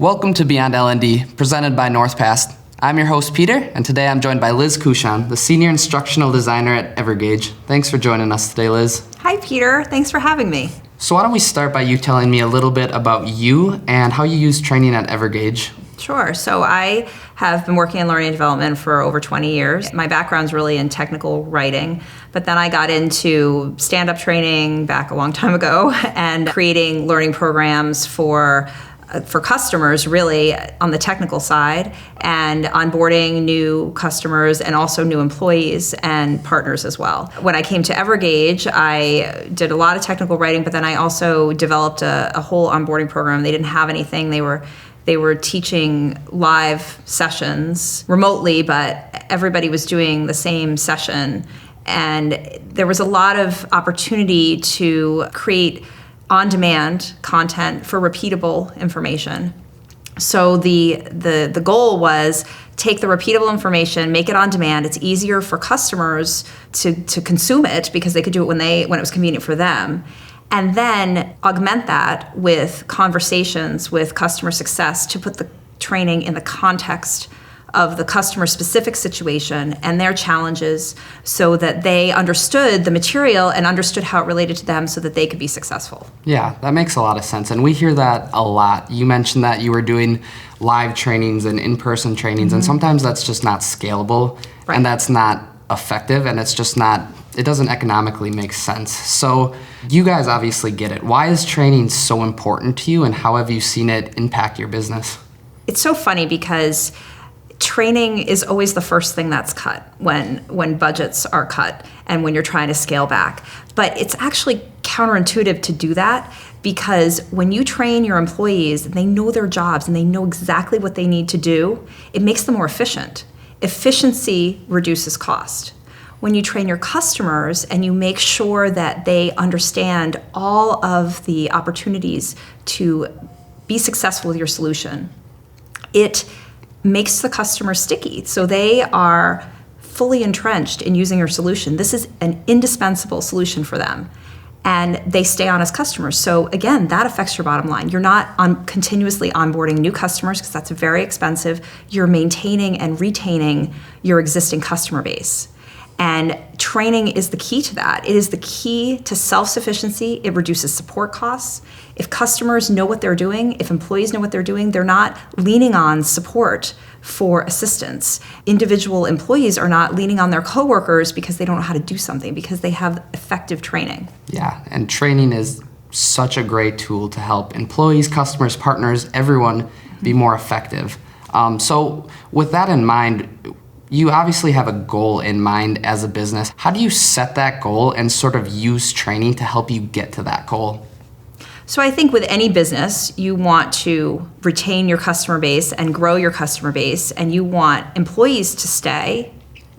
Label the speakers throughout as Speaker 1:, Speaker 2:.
Speaker 1: Welcome to Beyond L&D, presented by Northpass. I'm your host, Peter, and today I'm joined by Liz Couchon, the Senior Instructional Designer at Evergage. Thanks for joining us today, Liz.
Speaker 2: Hi, Peter. Thanks for having me.
Speaker 1: So why don't we start by you telling me a little bit about you and how you use training at Evergage?
Speaker 2: Sure. So I have been working in learning and development for over 20 years. My background's really in technical writing, but then I got into stand-up training back a long time ago and creating learning programs for customers really on the technical side and onboarding new customers and also new employees and partners as well. When I came to Evergage, I did a lot of technical writing, but then I also developed a whole onboarding program. They didn't have anything. They were teaching live sessions remotely, but everybody was doing the same session. And there was a lot of opportunity to create on-demand content for repeatable information. So the goal was take the repeatable information, make it on demand. It's easier for customers to consume it because they could do it when it was convenient for them. And then augment that with conversations with customer success to put the training in the context of the customer-specific situation and their challenges so that they understood the material and understood how it related to them so that they could be successful.
Speaker 1: Yeah, that makes a lot of sense. And we hear that a lot. You mentioned that you were doing live trainings and in-person trainings, and sometimes that's just not scalable,
Speaker 2: Right.
Speaker 1: And that's not effective, and it's just not, it doesn't economically make sense. So you guys obviously get it. Why is training so important to you, and how have you seen it impact your business?
Speaker 2: It's so funny because training is always the first thing that's cut when budgets are cut and when you're trying to scale back. But it's actually counterintuitive to do that because when you train your employees and they know their jobs and they know exactly what they need to do, it makes them more efficient. Efficiency reduces cost. When you train your customers and you make sure that they understand all of the opportunities to be successful with your solution, it makes the customer sticky. So they are fully entrenched in using your solution. This is an indispensable solution for them. And they stay on as customers. So again, that affects your bottom line. You're not continuously onboarding new customers because that's very expensive. You're maintaining and retaining your existing customer base. And training is the key to that. It is the key to self-sufficiency. It reduces support costs. If customers know what they're doing, if employees know what they're doing, they're not leaning on support for assistance. Individual employees are not leaning on their coworkers because they don't know how to do something, because they have effective training.
Speaker 1: Yeah, and training is such a great tool to help employees, customers, partners, everyone be more effective. So with that in mind, you obviously have a goal in mind as a business. How do you set that goal and sort of use training to help you get to that goal?
Speaker 2: So I think with any business, you want to retain your customer base and grow your customer base, and you want employees to stay,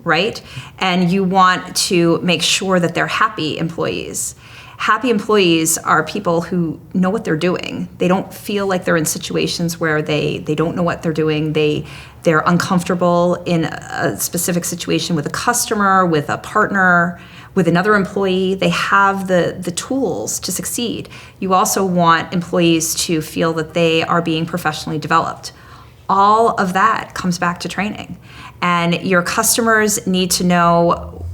Speaker 2: right? And you want to make sure that they're happy employees. Happy employees are people who know what they're doing. They don't feel like they're in situations where they don't know what they're doing. They're uncomfortable in a specific situation with a customer, with a partner, with another employee. They have the tools to succeed. You also want employees to feel that they are being professionally developed. All of that comes back to training. And your customers need to know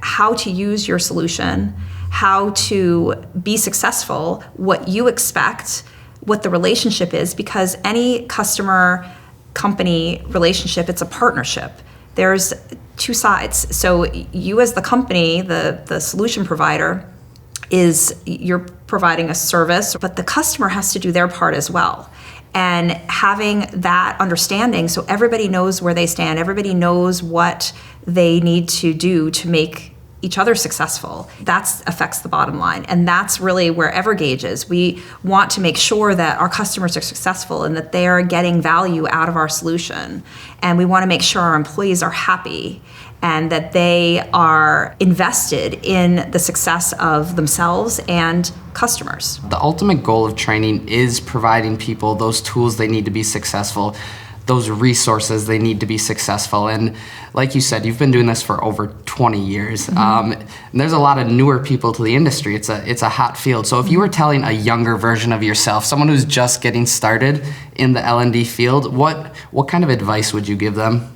Speaker 2: how to use your solution, how to be successful, what you expect, what the relationship is, because any customer-company relationship, it's a partnership. There's two sides. So you as the company, the solution provider, you're providing a service, but the customer has to do their part as well. And having that understanding so everybody knows where they stand, everybody knows what they need to do to make each other successful, that affects the bottom line. And that's really where Evergage is. We want to make sure that our customers are successful and that they are getting value out of our solution. And we want to make sure our employees are happy and that they are invested in the success of themselves and customers.
Speaker 1: The ultimate goal of training is providing people those tools they need to be successful. those resources they need to be successful. And like you said, you've been doing this for over 20 years. And there's a lot of newer people to the industry. It's a hot field. So if you were telling a younger version of yourself, someone who's just getting started in the L&D field, what kind of advice would you give them?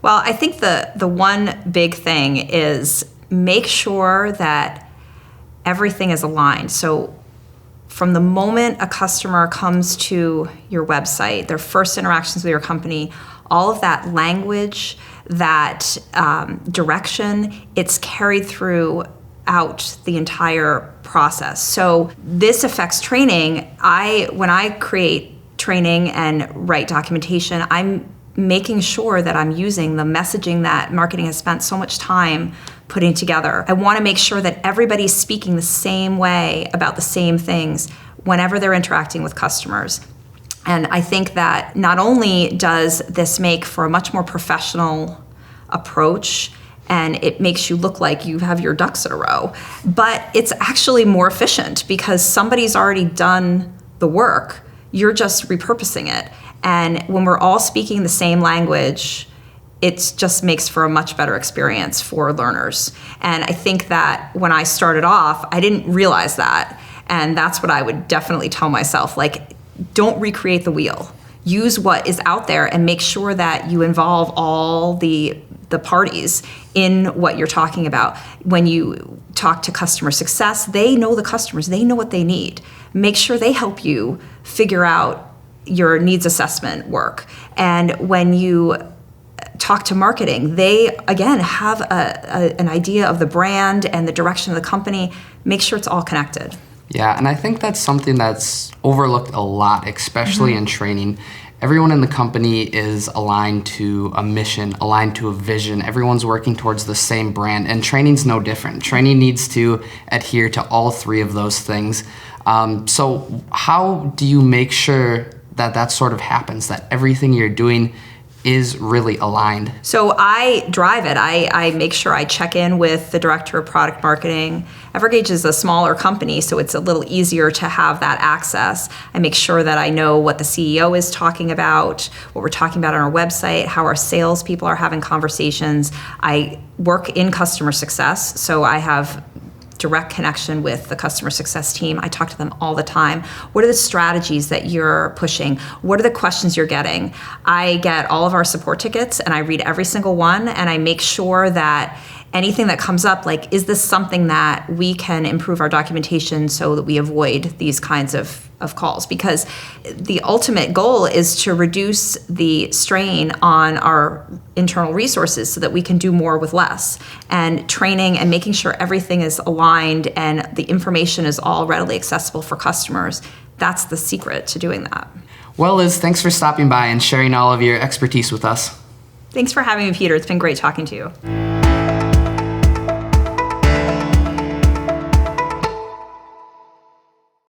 Speaker 2: Well, I think the one big thing is make sure that everything is aligned. So from the moment a customer comes to your website, their first interactions with your company, all of that language, that direction, it's carried throughout the entire process. So this affects training. When I create training and write documentation, I'm making sure that I'm using the messaging that marketing has spent so much time putting together. I want to make sure that everybody's speaking the same way about the same things whenever they're interacting with customers. And I think that not only does this make for a much more professional approach, and it makes you look like you have your ducks in a row, but it's actually more efficient because somebody's already done the work. You're just repurposing it. And when we're all speaking the same language, it just makes for a much better experience for learners. And I think that when I started off, I didn't realize that. And that's what I would definitely tell myself, like, don't recreate the wheel. Use what is out there and make sure that you involve all the parties in what you're talking about. When you talk to customer success, they know the customers, they know what they need. Make sure they help you figure out your needs assessment work. And when you talk to marketing, they, again, have an idea of the brand and the direction of the company. Make sure it's all connected.
Speaker 1: Yeah, and I think that's something that's overlooked a lot, especially in training. Everyone in the company is aligned to a mission, aligned to a vision. Everyone's working towards the same brand, and training's no different. Training needs to adhere to all three of those things. So how do you make sure that sort of happens, that everything you're doing is really aligned?
Speaker 2: So I drive it. I make sure I check in with the director of product marketing. Evergage is a smaller company, so it's a little easier to have that access. I make sure that I know what the CEO is talking about, what we're talking about on our website, how our salespeople are having conversations. I work in customer success, so I have direct connection with the customer success team. I talk to them all the time. What are the strategies that you're pushing? What are the questions you're getting? I get all of our support tickets and I read every single one, and I make sure that anything that comes up, like, is this something that we can improve our documentation so that we avoid these kinds of calls? Because the ultimate goal is to reduce the strain on our internal resources so that we can do more with less. And training and making sure everything is aligned and the information is all readily accessible for customers, that's the secret to doing that.
Speaker 1: Well, Liz, thanks for stopping by and sharing all of your expertise with us.
Speaker 2: Thanks for having me, Peter. It's been great talking to you.